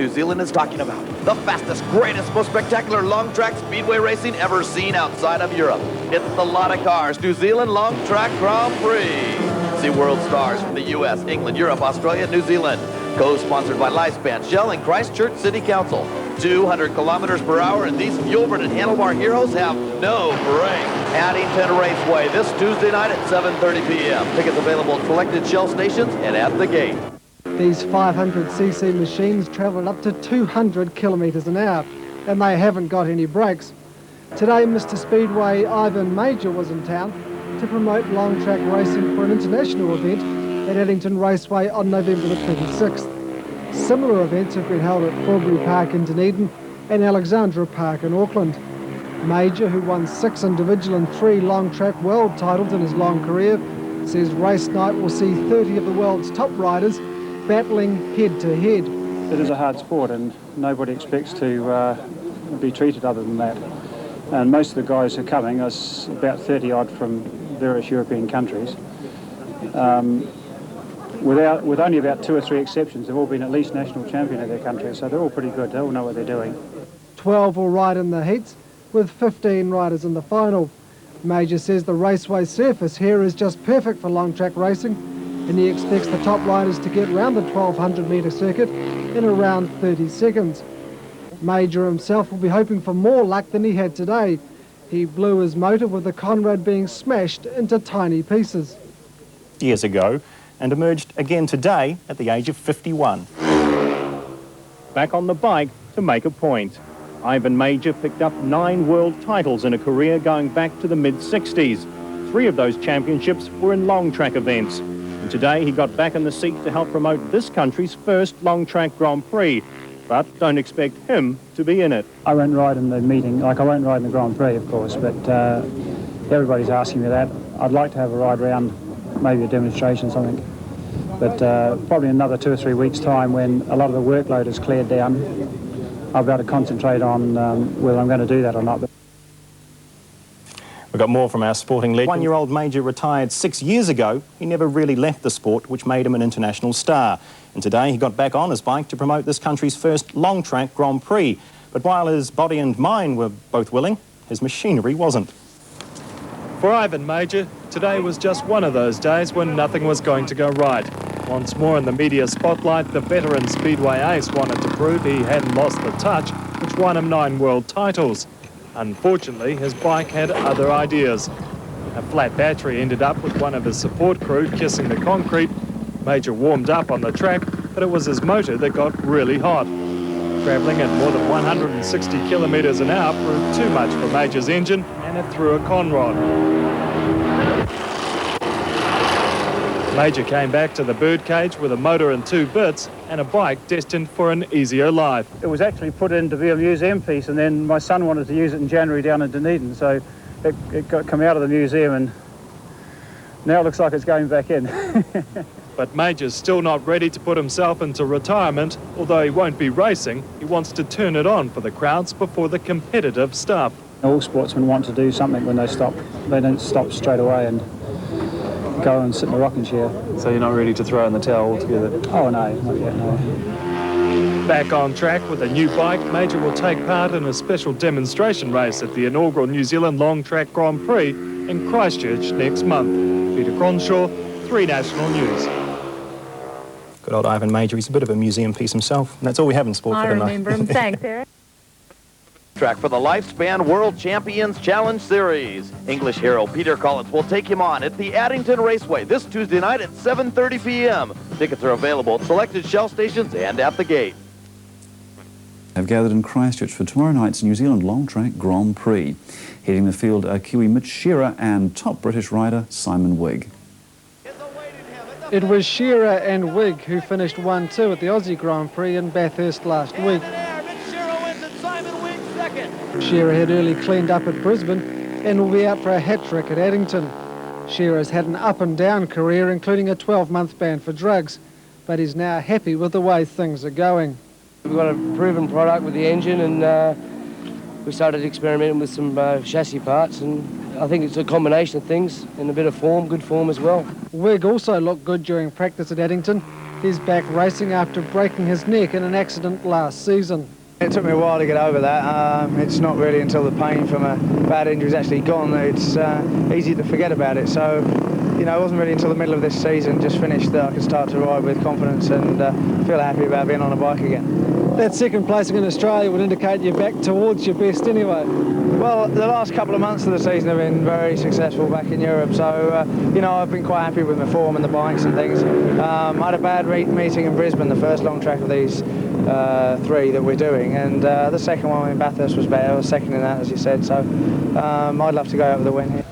New Zealand is talking about the fastest, greatest, most spectacular long track speedway racing ever seen outside of Europe. It's the Lot of Cars New Zealand Long Track Grand Prix. See world stars from the US, England, Europe, Australia, New Zealand. Co-sponsored by Lifespan, Shell, and Christchurch City Council. 200 kilometers per hour, and these fuel-burn and handlebar heroes have no break. Addington Raceway this Tuesday night at 7:30 p.m. Tickets available at selected Shell stations and at the gate. These 500cc machines travel up to 200 kilometres an hour, and they haven't got any brakes. Today, Mr. Speedway Ivan Major was in town to promote long track racing for an international event at Addington Raceway on November the 26th. Similar events have been held at Forbury Park in Dunedin and Alexandra Park in Auckland. Major, who won 6 individual and 3 long track world titles in his long career, says race night will see 30 of the world's top riders battling head to head. It is a hard sport and nobody expects to be treated other than that. And most of the guys who are coming, there's about 30 odd from various European countries. With only about 2 or 3 exceptions, they've all been at least national champion of their country, so they're all pretty good. They all know what they're doing. 12 will ride in the heats, with 15 riders in the final. Major says the raceway surface here is just perfect for long track racing, and he expects the top riders to get round the 1200 metre circuit in around 30 seconds. Major himself will be hoping for more luck than he had today. He blew his motor with the Conrad being smashed into tiny pieces. Years ago, and emerged again today at the age of 51. Back on the bike to make a point. Ivan Major picked up 9 world titles in a career going back to the mid-60s. 3 of those championships were in long track events. And today he got back in the seat to help promote this country's first long track Grand Prix. But don't expect him to be in it. I won't ride in the meeting, I won't ride in the Grand Prix, of course, but everybody's asking me that. I'd like to have a ride round, maybe a demonstration or something. But probably another 2 or 3 weeks' time, when a lot of the workload is cleared down, I'll be able to concentrate on whether I'm going to do that or not. We've got more from our sporting legend. 1-year-old Major retired 6 years ago. He never really left the sport, which made him an international star. And today he got back on his bike to promote this country's first long track Grand Prix. But while his body and mind were both willing, his machinery wasn't. For Ivan Major, today was just one of those days when nothing was going to go right. Once more in the media spotlight, the veteran Speedway ace wanted to prove he hadn't lost the touch, which won him 9 world titles. Unfortunately, his bike had other ideas. A flat battery ended up with one of his support crew kissing the concrete. Major warmed up on the track, but it was his motor that got really hot. Travelling at more than 160 kilometres an hour proved too much for Major's engine, and it threw a conrod. Major came back to the birdcage with a motor and 2 bits and a bike destined for an easier life. It was actually put in to be a museum piece, and then my son wanted to use it in January down in Dunedin, so it got come out of the museum, and now it looks like it's going back in. But Major's still not ready to put himself into retirement. Although he won't be racing, he wants to turn it on for the crowds before the competitive stuff. All sportsmen want to do something when they stop. They don't stop straight away and go and sit in a rocking chair. So you're not ready to throw in the towel altogether? Oh, no, not yet, no. Back on track with a new bike, Major will take part in a special demonstration race at the inaugural New Zealand Long Track Grand Prix in Christchurch next month. Peter Cronshaw, 3 National News. Good old Ivan Major, he's a bit of a museum piece himself. And that's all we have in sport for tonight. I remember him. Thanks, Eric. Track for the Lifespan World Champions Challenge Series. English hero Peter Collins will take him on at the Addington Raceway this Tuesday night at 7:30 p.m. Tickets are available at selected Shell stations and at the gate. Have gathered in Christchurch for tomorrow night's New Zealand Long Track Grand Prix. Heading the field are Kiwi Mitch Shearer and top British rider Simon Wigg. It was Shearer and Wigg who finished 1-2 at the Aussie Grand Prix in Bathurst last week. Shearer had early cleaned up at Brisbane and will be out for a hat-trick at Addington. Shearer's had an up-and-down career, including a 12-month ban for drugs, but he's now happy with the way things are going. We've got a proven product with the engine, and we started experimenting with some chassis parts, and I think it's a combination of things and a bit of form, good form as well. Wigg also looked good during practice at Addington. He's back racing after breaking his neck in an accident last season. It took me a while to get over that. It's not really until the pain from a bad injury is actually gone that it's easy to forget about it. So, you know, it wasn't really until the middle of this season, just finished, that I could start to ride with confidence and feel happy about being on a bike again. That second placing in Australia would indicate you're back towards your best anyway. Well, the last couple of months of the season have been very successful back in Europe, so, you know, I've been quite happy with my form and the bikes and things. I had a bad meeting in Brisbane, the first long track of these 3 that we're doing, and the second one in Bathurst was better. I was second in that, as you said, so I'd love to go over the win here.